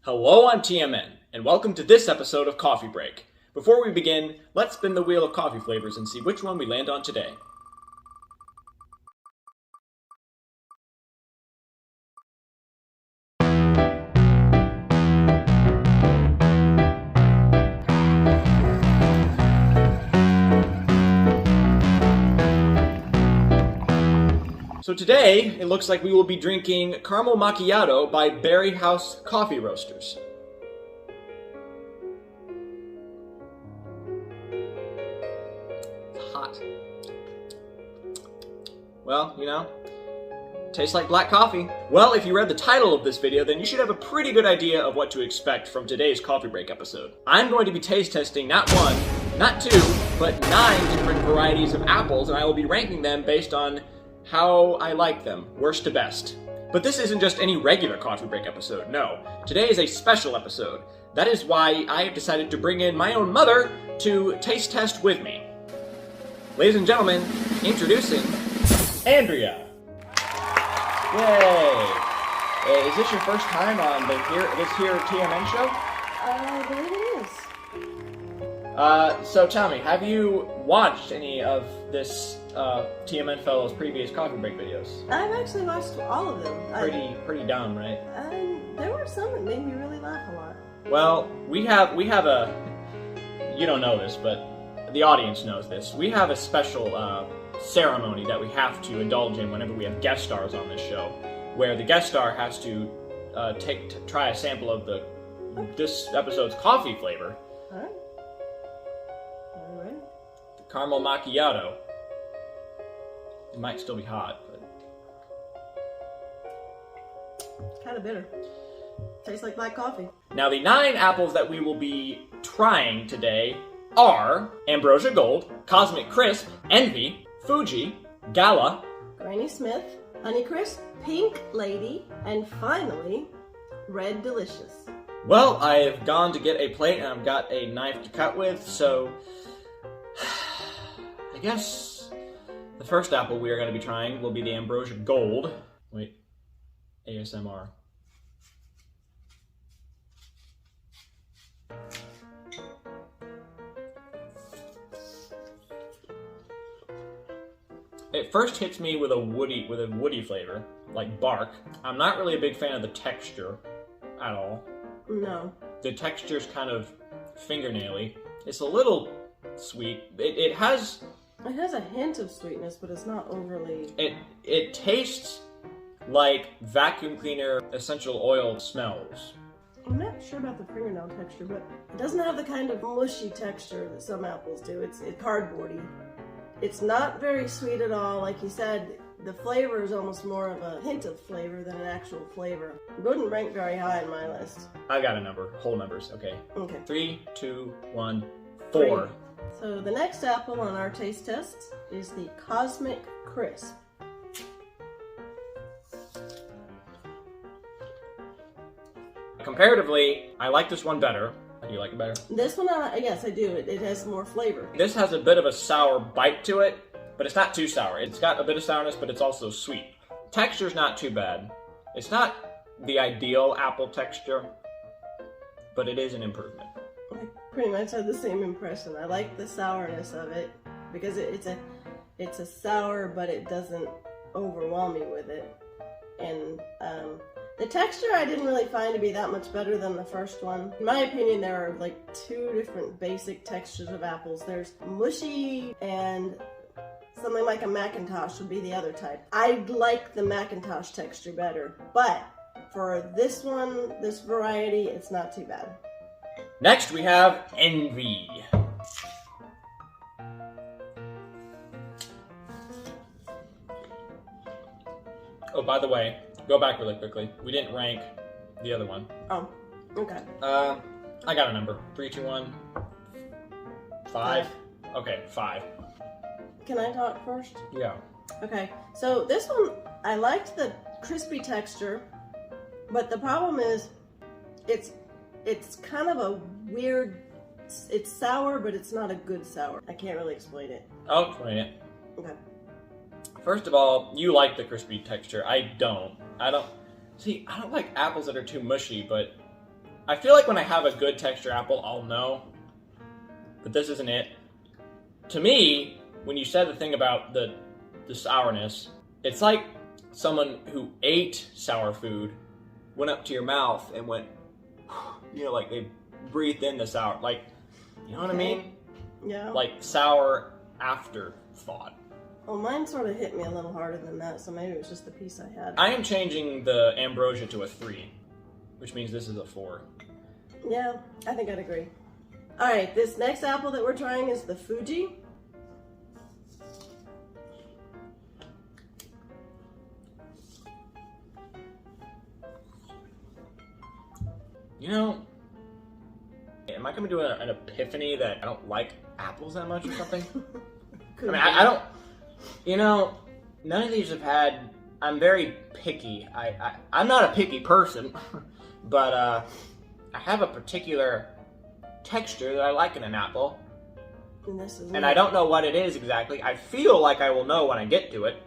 Hello, I'm TMN, and welcome to this episode of Coffee Break. Before we begin, let's spin the wheel of coffee flavors and see which one we land on today. So today, it looks like we will be drinking Caramel Macchiato by Berry House Coffee Roasters. It's hot. Well, you know, tastes like black coffee. Well, if you read the title of this video, then you should have a pretty good idea of what to expect from today's Coffee Break episode. I'm going to be taste testing not one, not two, but 9 different varieties of apples, and I will be ranking them based on how I like them, worst to best. But this isn't just any regular Coffee Break episode, no. Today is a special episode. That is why I have decided to bring in my own mother to taste test with me. Ladies and gentlemen, introducing Andrea. Yay! Is this your first time on this here TMN show? I believe it is. So tell me, have you watched any of this TMN Fellow's previous Coffee Break videos? I've actually watched all of them. Pretty dumb, right? There were some that made me really laugh a lot. Well, we have a, you don't know this, but the audience knows this. We have a special ceremony that we have to indulge in whenever we have guest stars on this show, where the guest star has to try a sample of this episode's coffee flavor. Alright. The Caramel Macchiato. It might still be hot, but It's kind of bitter. Tastes like black coffee. Now, the 9 apples that we will be trying today are Ambrosia Gold, Cosmic Crisp, Envy, Fuji, Gala, Granny Smith, Honeycrisp, Pink Lady, and finally, Red Delicious. Well, I've gone to get a plate and I've got a knife to cut with, so I guess the first apple we are going to be trying will be the Ambrosia Gold. Wait, ASMR. It first hits me with a woody flavor, like bark. I'm not really a big fan of the texture at all. No. The texture's kind of fingernaily. It's a little sweet. It has a hint of sweetness, but it's not overly. It tastes like vacuum cleaner essential oil smells. I'm not sure about the fingernail texture, but it doesn't have the kind of mushy texture that some apples do. It's cardboardy. It's not very sweet at all. Like you said, the flavor is almost more of a hint of flavor than an actual flavor. It wouldn't rank very high in my list. I got a number. Whole numbers. Okay. Okay. 3, 2, 1, 4. So the next apple on our taste test is the Cosmic Crisp. Comparatively, I like this one better. Do you like it better? This one, yes, I do. It has more flavor. This has a bit of a sour bite to it, but it's not too sour. It's got a bit of sourness, but it's also sweet. Texture's not too bad. It's not the ideal apple texture, but it is an improvement. I pretty much had the same impression. I like the sourness of it because it's a sour, but it doesn't overwhelm me with it. And the texture I didn't really find to be that much better than the first one. In my opinion, there are like 2 different basic textures of apples. There's mushy and something like a Macintosh would be the other type. I like the Macintosh texture better, but for this one, this variety, it's not too bad. Next, we have Envy. Oh, by the way, go back really quickly. We didn't rank the other one. Oh, okay. I got a number. 3, 2, 1. 5. Okay, 5. Can I talk first? Yeah. Okay, so this one, I liked the crispy texture, but the problem is, it's kind of a weird, it's sour, but it's not a good sour. I can't really explain it. I'll explain it. Okay. First of all, you like the crispy texture. I don't. I don't like apples that are too mushy, but I feel like when I have a good texture apple, I'll know. But this isn't it. To me, when you said the thing about the sourness, it's like someone who ate sour food went up to your mouth and went, you know, like they breathed in the sour, like, you know what I mean? Yeah. Like sour afterthought. Well, mine sort of hit me a little harder than that, so maybe it was just the piece I had. I am changing the Ambrosia to a 3, which means this is a 4. Yeah, I think I'd agree. Alright, this next apple that we're trying is the Fuji. You know, am I going to do an epiphany that I don't like apples that much or something? I mean, I don't, you know, none of these have had, I'm very picky. I'm not a picky person, but I have a particular texture that I like in an apple. And I don't know what it is exactly. I feel like I will know when I get to it,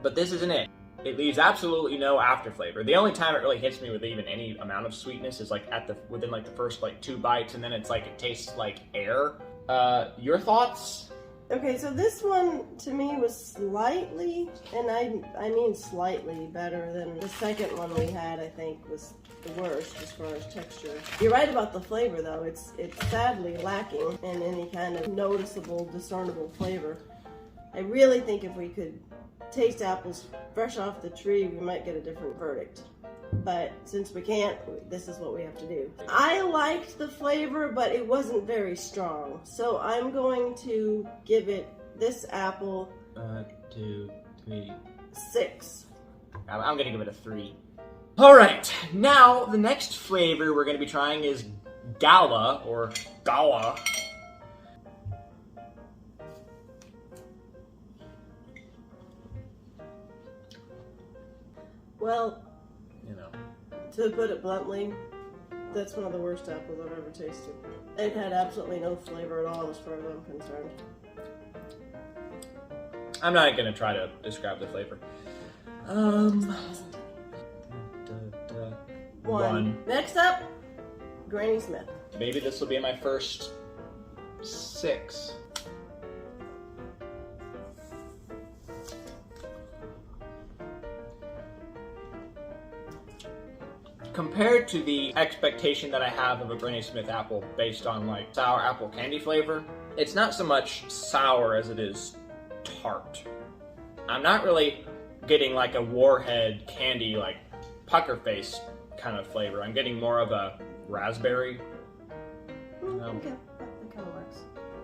but this isn't it. It leaves absolutely no after flavor. The only time it really hits me with even any amount of sweetness is like within like the first like 2 bites, and then it's like it tastes like air. Your thoughts? Okay, so this one to me was slightly, and I mean slightly better than the second one we had. I think was the worst as far as texture. You're right about the flavor though. It's sadly lacking in any kind of noticeable, discernible flavor. I really think if we could taste apples fresh off the tree, we might get a different verdict. But since we can't, this is what we have to do. I liked the flavor, but it wasn't very strong. So I'm going to give it, this apple, 2, 3, 6. I'm gonna give it a 3. Alright, now the next flavor we're gonna be trying is Gala, or Gala. Well, You know. to put it bluntly, that's one of the worst apples I've ever tasted. It had absolutely no flavor at all as far as I'm concerned. I'm not gonna try to describe the flavor. 1. Next up, Granny Smith. Maybe this will be my first 6. Compared to the expectation that I have of a Granny Smith apple based on like sour apple candy flavor, it's not so much sour as it is tart. I'm not really getting like a warhead candy, like pucker face kind of flavor. I'm getting more of a raspberry. Okay, that kind of works.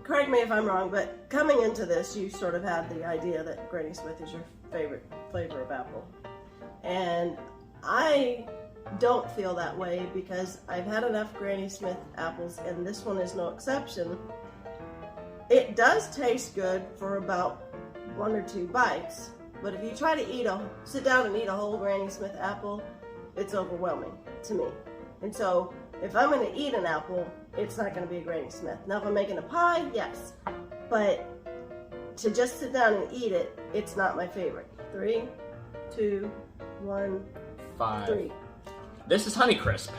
Correct me if I'm wrong, but coming into this, you sort of had the idea that Granny Smith is your favorite flavor of apple. And I don't feel that way because I've had enough Granny Smith apples, and this one is no exception. It does taste good for about 1 or 2 bites, but if you try to sit down and eat a whole Granny Smith apple, it's overwhelming to me. And so if I'm going to eat an apple, it's not going to be a Granny Smith. Now if I'm making a pie, yes, but to just sit down and eat it, it's not my favorite. 3, 2, 1, 5. 3. This is Honeycrisp.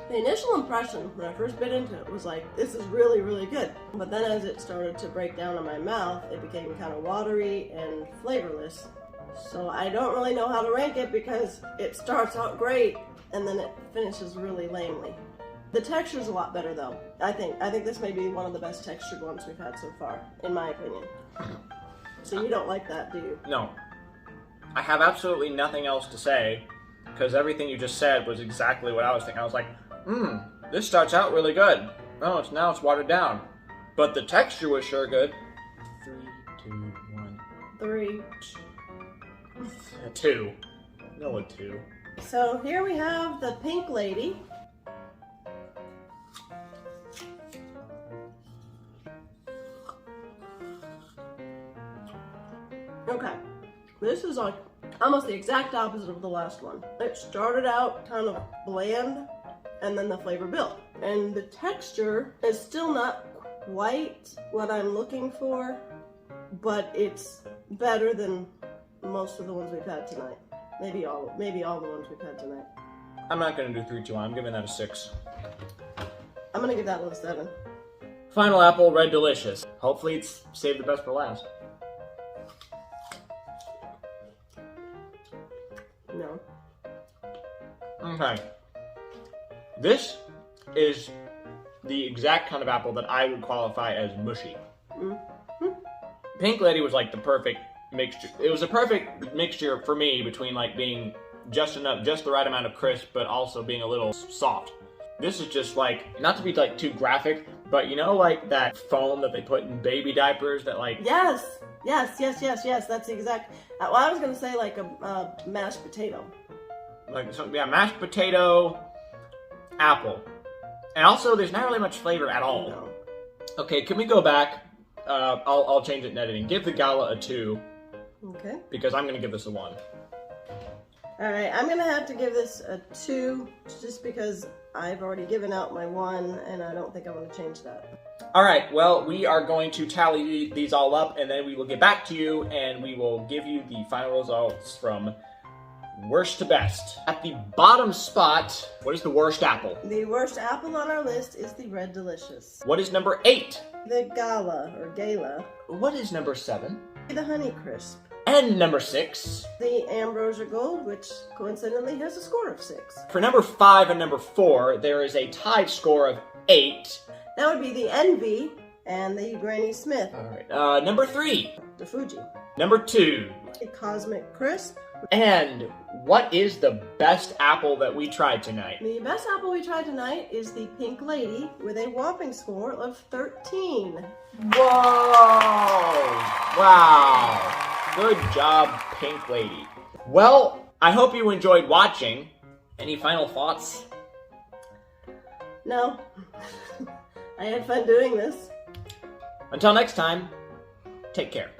The initial impression when I first bit into it was like, this is really, really good. But then as it started to break down in my mouth, it became kind of watery and flavorless. So I don't really know how to rank it because it starts out great and then it finishes really lamely. The texture's a lot better though. I think this may be one of the best textured ones we've had so far, in my opinion. So you don't like that, do you? No. I have absolutely nothing else to say because everything you just said was exactly what I was thinking. I was like, this starts out really good. Oh, now it's watered down. But the texture was sure good. 3, 2, 1. 3. 2. No, a 2. So here we have the Pink Lady. Okay, this is like almost the exact opposite of the last one. It started out kind of bland and then the flavor built. And the texture is still not quite what I'm looking for, but it's better than most of the ones we've had tonight. Maybe all the ones we've had tonight. I'm not gonna do 3, 2, 1. I'm giving that a 6. I'm gonna give that one a 7. Final apple, Red Delicious. Hopefully it's saved the best for last. No. Okay. This is the exact kind of apple that I would qualify as mushy. Mm-hmm. Pink Lady was like the perfect mixture. It was a perfect mixture for me between like being just the right amount of crisp, but also being a little soft. This is just like, not to be like too graphic, but you know like that foam that they put in baby diapers that like... Yes! That's the exact... Well, I was gonna say like a mashed potato. Like, so, yeah, mashed potato, apple. And also, there's not really much flavor at all. No. Okay, can we go back? I'll change it in editing. Give the Gala a 2. Okay. Because I'm going to give this a 1. Alright, I'm gonna have to give this a 2, just because I've already given out my 1, and I don't think I want to change that. Alright, well, we are going to tally these all up, and then we will get back to you, and we will give you the final results from worst to best. At the bottom spot, what is the worst apple? The worst apple on our list is the Red Delicious. What is number 8? The Gala, or Gala. What is number 7? The Honey Crisp. And number 6? The Ambrosia Gold, which coincidentally has a score of 6. For number 5 and number 4, there is a tied score of 8. That would be the Envy and the Granny Smith. Alright, number 3. The Fuji. Number 2. The Cosmic Crisp. And what is the best apple that we tried tonight? The best apple we tried tonight is the Pink Lady with a whopping score of 13. Whoa! Wow! Good job, Pink Lady. Well, I hope you enjoyed watching. Any final thoughts? No. I had fun doing this. Until next time, take care.